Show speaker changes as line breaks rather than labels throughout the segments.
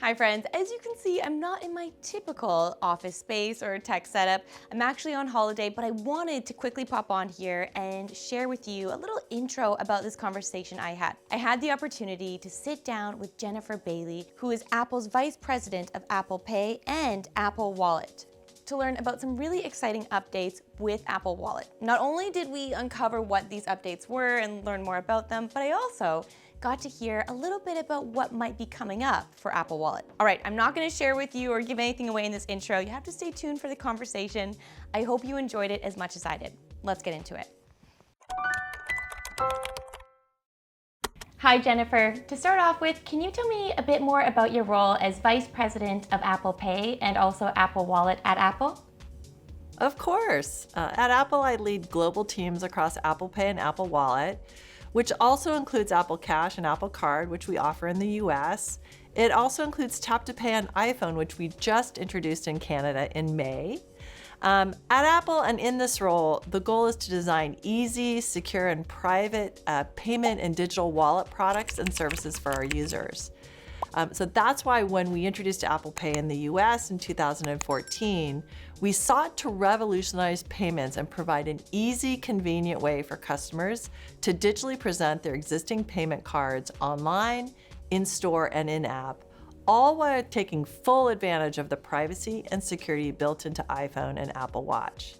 Hi friends, as you can see, I'm not in my typical office space or tech setup. I'm actually on holiday, but I wanted to quickly pop on here and share with you a little intro about this conversation I had. I had the opportunity to sit down with Jennifer Bailey, who is Apple's Vice President of Apple Pay and Apple Wallet, to learn about some really exciting updates with Apple Wallet. Not only did we uncover what these updates were and learn more about them, but I also got to hear a little bit about what might be coming up for Apple Wallet. All right, I'm not gonna share with you or give anything away in this intro. You have to stay tuned for the conversation. I hope you enjoyed it as much as I did. Let's get into it. Hi, Jennifer. To start off with, can you tell me a bit more about your role as Vice President of Apple Pay and also Apple Wallet at Apple?
Of course. At Apple, I lead global teams across Apple Pay and Apple Wallet, which also includes Apple Cash and Apple Card, which we offer in the US. It also includes Tap to Pay on iPhone, which we just introduced in Canada in May. At Apple and in this role, the goal is to design easy, secure, and private payment and digital wallet products and services for our users. So that's why when we introduced Apple Pay in the US in 2014, we sought to revolutionize payments and provide an easy, convenient way for customers to digitally present their existing payment cards online, in-store, and in-app, all while taking full advantage of the privacy and security built into iPhone and Apple Watch.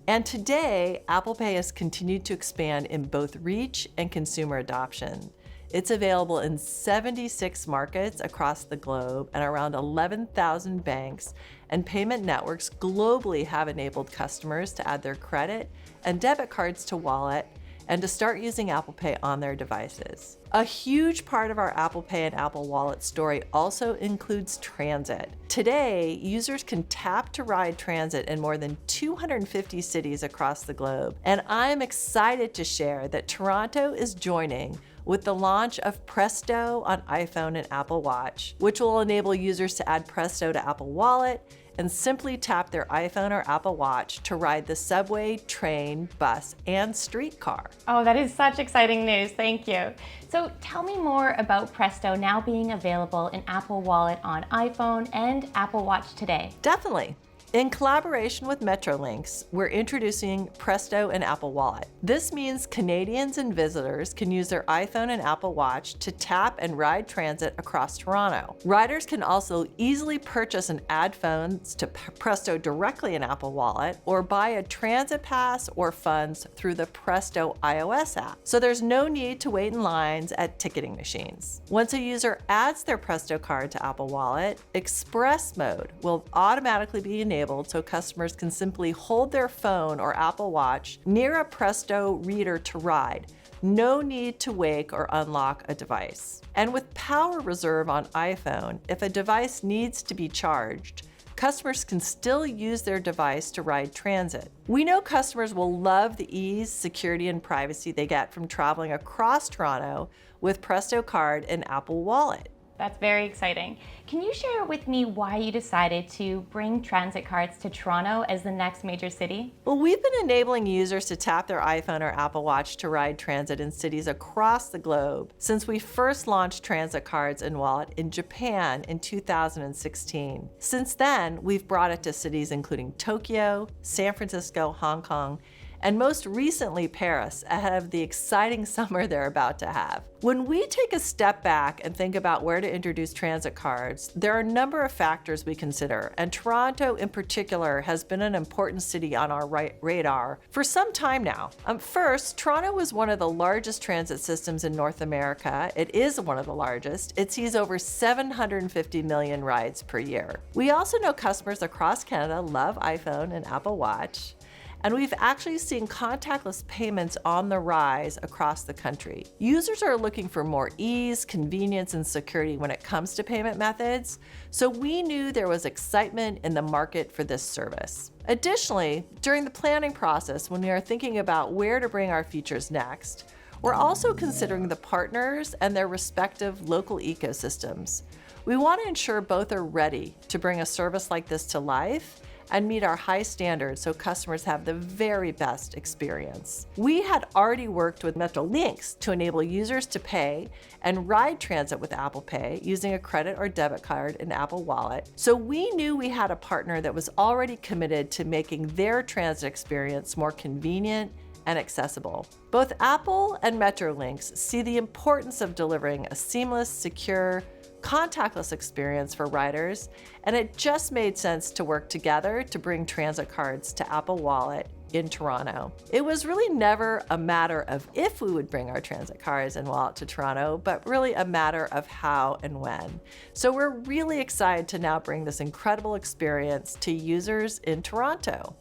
And today, Apple Pay has continued to expand in both reach and consumer adoption. It's available in 76 markets across the globe, and around 11,000 banks and payment networks globally have enabled customers to add their credit and debit cards to Wallet and to start using Apple Pay on their devices. A huge part of our Apple Pay and Apple Wallet story also includes transit. Today, users can tap to ride transit in more than 250 cities across the globe, and I'm excited to share that Toronto is joining with the launch of PRESTO on iPhone and Apple Watch, which will enable users to add PRESTO to Apple Wallet and simply tap their iPhone or Apple Watch to ride the subway, train, bus, and streetcar.
Oh, that is such exciting news. Thank you. So tell me more about PRESTO now being available in Apple Wallet on iPhone and Apple Watch today.
Definitely. In collaboration with Metrolinx, we're introducing PRESTO and Apple Wallet. This means Canadians and visitors can use their iPhone and Apple Watch to tap and ride transit across Toronto. Riders can also easily purchase and add phones to PRESTO directly in Apple Wallet or buy a transit pass or funds through the PRESTO iOS app. So there's no need to wait in lines at ticketing machines. Once a user adds their PRESTO card to Apple Wallet, Express Mode will automatically be enabled so customers can simply hold their phone or Apple Watch near a PRESTO reader to ride. No need to wake or unlock a device. And with Power Reserve on iPhone, if a device needs to be charged, customers can still use their device to ride transit. We know customers will love the ease, security, and privacy they get from traveling across Toronto with PRESTO Card and Apple Wallet.
That's very exciting. Can you share with me why you decided to bring transit cards to Toronto as the next major city?
Well, we've been enabling users to tap their iPhone or Apple Watch to ride transit in cities across the globe since we first launched transit cards and Wallet in Japan in 2016. Since then, we've brought it to cities including Tokyo, San Francisco, Hong Kong, and most recently Paris, ahead of the exciting summer they're about to have. When we take a step back and think about where to introduce transit cards, there are a number of factors we consider, and Toronto in particular has been an important city on our radar for some time now. First, Toronto is one of the largest transit systems in North America. It is one of the largest. It sees over 750 million rides per year. We also know customers across Canada love iPhone and Apple Watch, and we've actually seen contactless payments on the rise across the country. Users are looking for more ease, convenience, and security when it comes to payment methods, so we knew there was excitement in the market for this service. Additionally, during the planning process, when we are thinking about where to bring our features next, we're also considering the partners and their respective local ecosystems. We want to ensure both are ready to bring a service like this to life, and meet our high standards so customers have the very best experience. We had already worked with Metrolinx to enable users to pay and ride transit with Apple Pay using a credit or debit card in Apple Wallet, so we knew we had a partner that was already committed to making their transit experience more convenient and accessible. Both Apple and Metrolinx see the importance of delivering a seamless, secure, contactless experience for riders, and it just made sense to work together to bring transit cards to Apple Wallet in Toronto. It was really never a matter of if we would bring our transit cards and wallet to Toronto, but really a matter of how and when. So we're really excited to now bring this incredible experience to users in Toronto.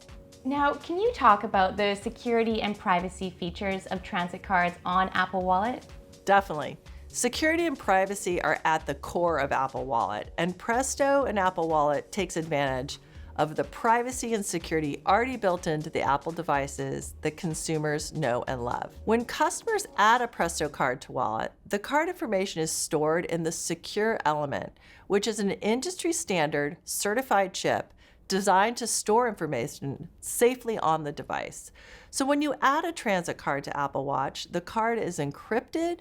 Now, can you talk about the security and privacy features of transit cards on Apple Wallet?
Definitely. Security and privacy are at the core of Apple Wallet, and Presto and Apple Wallet takes advantage of the privacy and security already built into the Apple devices that consumers know and love. When customers add a Presto card to Wallet, the card information is stored in the secure element, which is an industry standard certified chip designed to store information safely on the device. So when you add a transit card to Apple Watch, the card is encrypted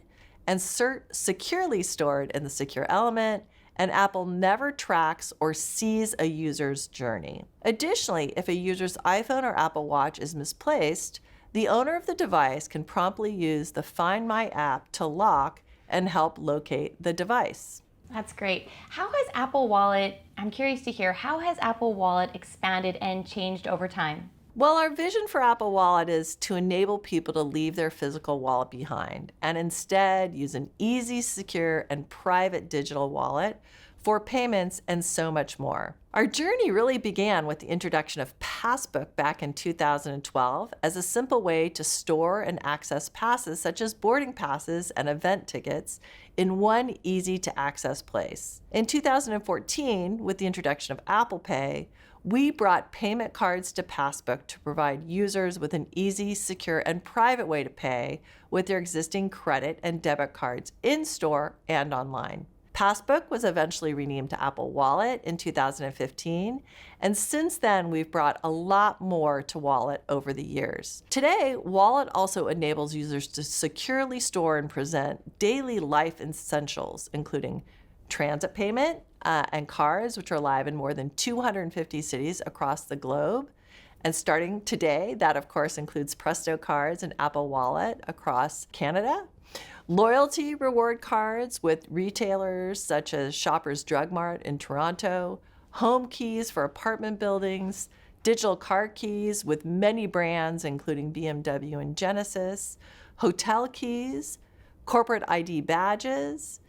and securely stored in the secure element, and Apple never tracks or sees a user's journey. Additionally, if a user's iPhone or Apple Watch is misplaced, the owner of the device can promptly use the Find My app to lock and help locate the device.
That's great. How has Apple Wallet, I'm curious to hear, how has Apple Wallet expanded and changed over time?
Well, our vision for Apple Wallet is to enable people to leave their physical wallet behind and instead use an easy, secure, and private digital wallet for payments and so much more. Our journey really began with the introduction of Passbook back in 2012 as a simple way to store and access passes such as boarding passes and event tickets in one easy-to-access place. In 2014, with the introduction of Apple Pay, we brought payment cards to Passbook to provide users with an easy, secure, and private way to pay with their existing credit and debit cards in-store and online. Passbook was eventually renamed to Apple Wallet in 2015, and since then we've brought a lot more to Wallet over the years. Today, Wallet also enables users to securely store and present daily life essentials, including transit payment and cards, which are live in more than 250 cities across the globe. And starting today, that of course includes Presto cards and Apple Wallet across Canada. Loyalty reward cards with retailers such as Shoppers Drug Mart in Toronto, home keys for apartment buildings, digital car keys with many brands including BMW and Genesis, hotel keys, corporate ID badges,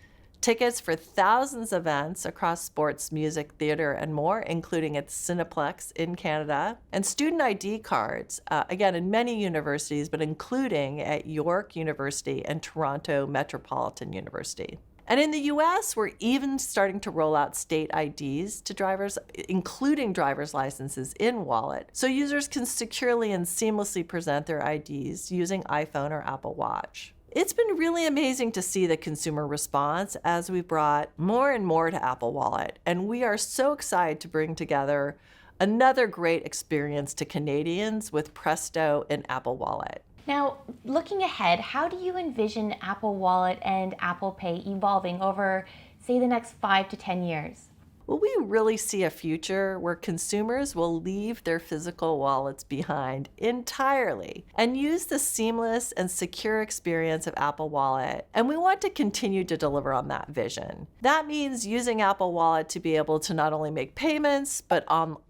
tickets for thousands of events across sports, music, theater, and more, including at Cineplex in Canada, and student ID cards, again, in many universities, but including at York University and Toronto Metropolitan University. And in the US, we're even starting to roll out state IDs to drivers, including driver's licenses in Wallet, so users can securely and seamlessly present their IDs using iPhone or Apple Watch. It's been really amazing to see the consumer response as we brought more and more to Apple Wallet, and we are so excited to bring together another great experience to Canadians with Presto and Apple Wallet.
Now, looking ahead, how do you envision Apple Wallet and Apple Pay evolving over, say, the next 5 to 10 years?
Well, we really see a future where consumers will leave their physical wallets behind entirely and use the seamless and secure experience of Apple Wallet. And we want to continue to deliver on that vision. That means using Apple Wallet to be able to not only make payments, but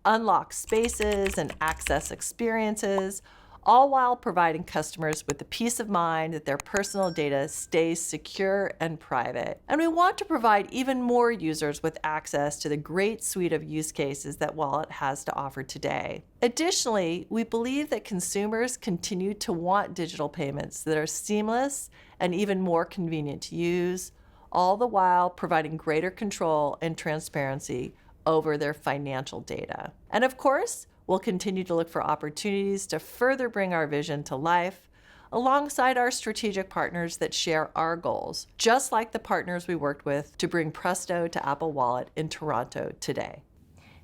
unlock spaces and access experiences, all while providing customers with the peace of mind that their personal data stays secure and private. And we want to provide even more users with access to the great suite of use cases that Wallet has to offer today. Additionally, we believe that consumers continue to want digital payments that are seamless and even more convenient to use, all the while providing greater control and transparency over their financial data. And of course, we'll continue to look for opportunities to further bring our vision to life alongside our strategic partners that share our goals, just like the partners we worked with to bring Presto to Apple Wallet in Toronto today.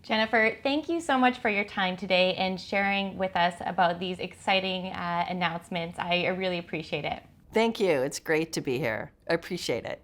Jennifer, thank you so much for your time today and sharing with us about these exciting announcements. I really appreciate it.
Thank you. It's great to be here. I appreciate it.